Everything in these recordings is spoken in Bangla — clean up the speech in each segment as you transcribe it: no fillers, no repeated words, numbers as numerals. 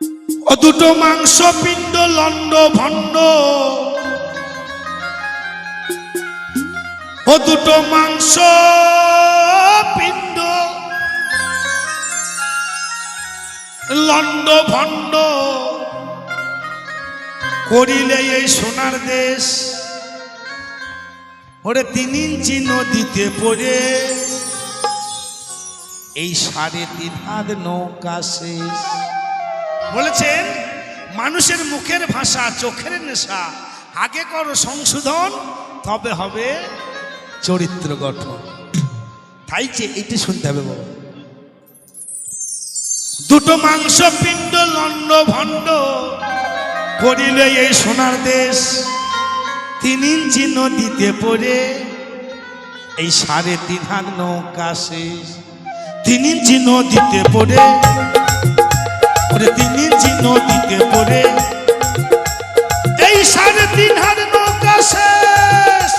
ও দুটো মাংস পিণ্ড লন্ড ভণ্ড, ও দুটো মাংস পিণ্ড লন্ড ভণ্ড করিলে এই সোনার দেশ। ওরে 3 ইঞ্চি নদীতে পড়ে এই 3.5 হাত নৌকা শেষ। বলেছেন মানুষের মুখের ভাষা চোখের নেশা, আগে করো সংশোধন তবে হবে চরিত্র গঠন। তাই যে এইটা শুনতে হবে বাবা। দুটো মাংস পিণ্ড লন্ড ভণ্ড করিলে এই সোনার দেশ। 3 ইঞ্চি নদীতে পড়ে এই 3.5 হাত নৌকা শেষ। 3 ইঞ্চি নদীতে পড়ে, 3 ইঞ্চি নদীতে পড়ে এই 3.5 হাত নৌকা শেষ।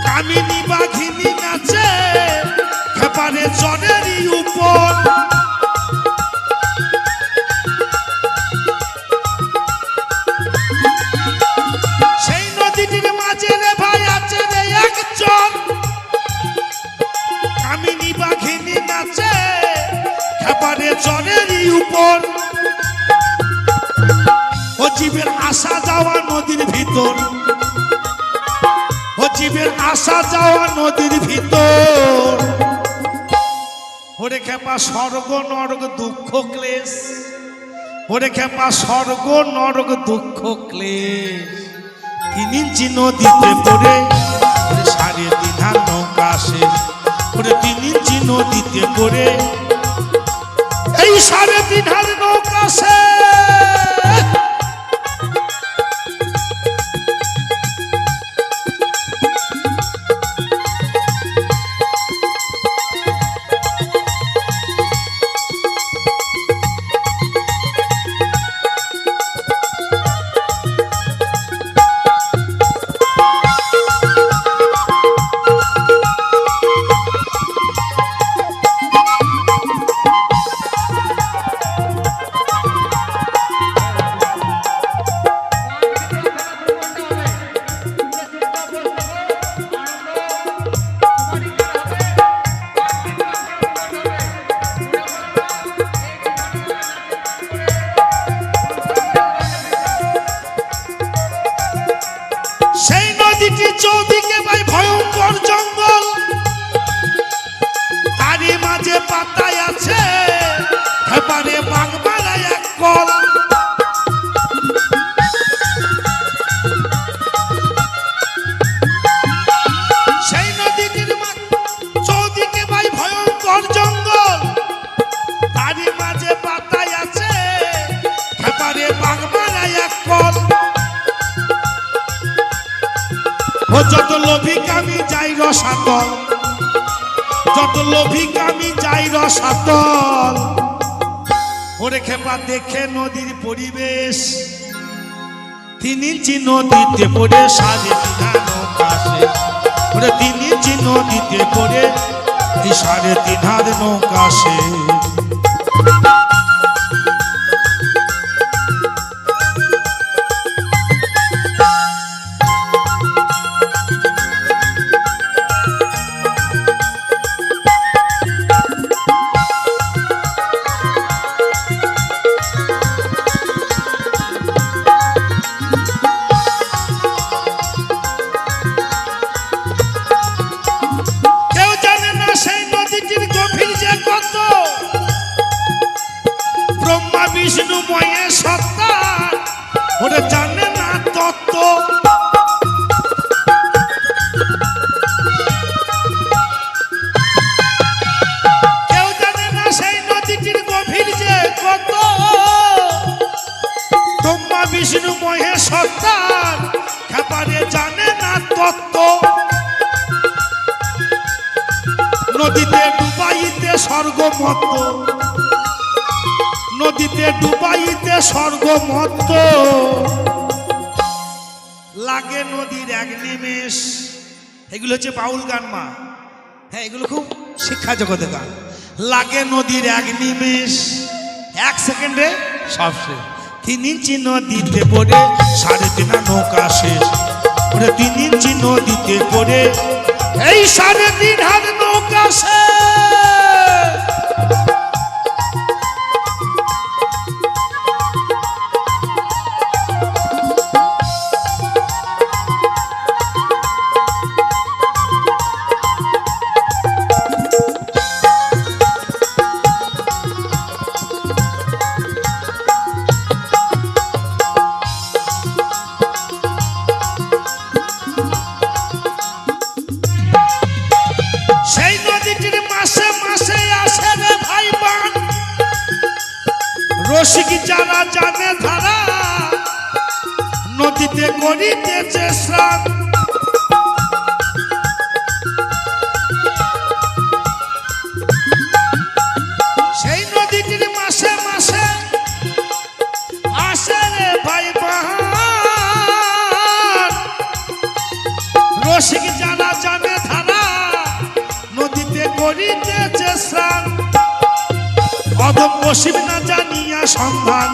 কামিনী বাঘিনী নাচে খেপারে চরেরই উপর। সেই নদীটির মাঝে রে ভাই আছে রে একজন, কামিনী বাঘিনী নাচে খেপারে চরেরই উপর। ও জীবের আসা যাওয়া নদীর ভিতর, ও জীবের আসা যাওয়া নদীর ভিতর। ওরে খেপা স্বর্গ নরক দুঃখ ক্লেশ, ওরে খেপা স্বর্গ নরক দুঃখ ক্লেশ। 3 ইঞ্চি নদীতে পড়ে 3.5 হাত নৌকা শেষ। ওরে 3 ইঞ্চি নদীতে পড়ে এই 3.5 হাত নৌকা শেষ। চৌদিকে ভাই ভয়ঙ্কর জঙ্গল, তারই মাঝে পাতায় আছে হেপারে বাগমারা এক কল। সেই নদীটির চৌদিকে ভাই ভয়ঙ্কর জঙ্গল, তারই মাঝে পাতায় আছে হেপারে বাগমারা এক কল। ও যত লোভী কামি যাই রসাতল, যত লোভী কামি যাই রসাতল। ওরে খেপা দেখে নদীর পরিবেশ, 3 ইঞ্চি নদীতে পড়ে 3.5 হাত নৌকা শেষ। ওরে 3 ইঞ্চি নদীতে পড়ে এই 3.5 হাত নৌকা শেষ। বিষ্ণু ময়ে সত্তা ওরে জানে না তত্ত্ব। কেউ জানে না সেই নদীটির গভীর কত ব্রহ্মা বিষ্ণু মহেশ সত্তার খেপারে জানে না তত্ত্ব নদীতে ডুবাইতে স্বর্গমত্ত নদীতে ডুবাইতে স্বর্গমত্ত লাগে নদীর এক নিমেষ এগুলো হচ্ছে বাউল গান মা হ্যাঁ এগুলো খুব শিক্ষা জগতে গান লাগে নদীর এক নিমেষ 1 সেকেন্ডে সব শেষ 3 ইঞ্চি নদীতে পড়ে 3.5 নৌকা শেষ ওরে 3 ইঞ্চি নদীতে পড়ে এই 3.5 হাত নৌকা শেষ রসিক যারা জানে ধারা নদীতে করিতেছে স্নান সেই নদীটির মাসে মাসে আসে রে ভাই বাহার রসিক যারা জানে ধারা নদীতে করিতেছে স্নান অধম বসিব না জানিয়া সন্ধান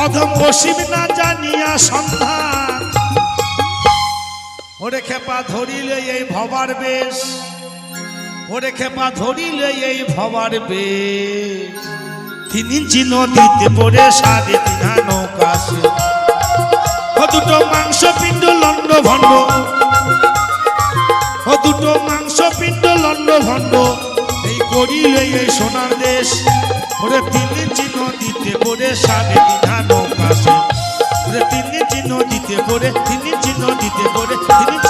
অধম বসিব না জানিয়া সন্ধান ওরে খেপা ধরিলে এই ভবার বেশ ওরে খেপা ধরিলে এই ভবার বেশ 3 ইঞ্চি নদীতে পড়ে 3.5 নৌকা শেষ ও দুটো মাংস পিণ্ড লন্ড ভণ্ড ও দুটো মাংস পিণ্ড লন্ড ভণ্ড এই করিলে এই সোনার দেশ ওরে 3 ইঞ্চি নদীতে পড়ে 3.5 নৌকা শেষ ওরে 3 ইঞ্চি নদীতে পড়ে 3 ইঞ্চি নদীতে পড়ে 3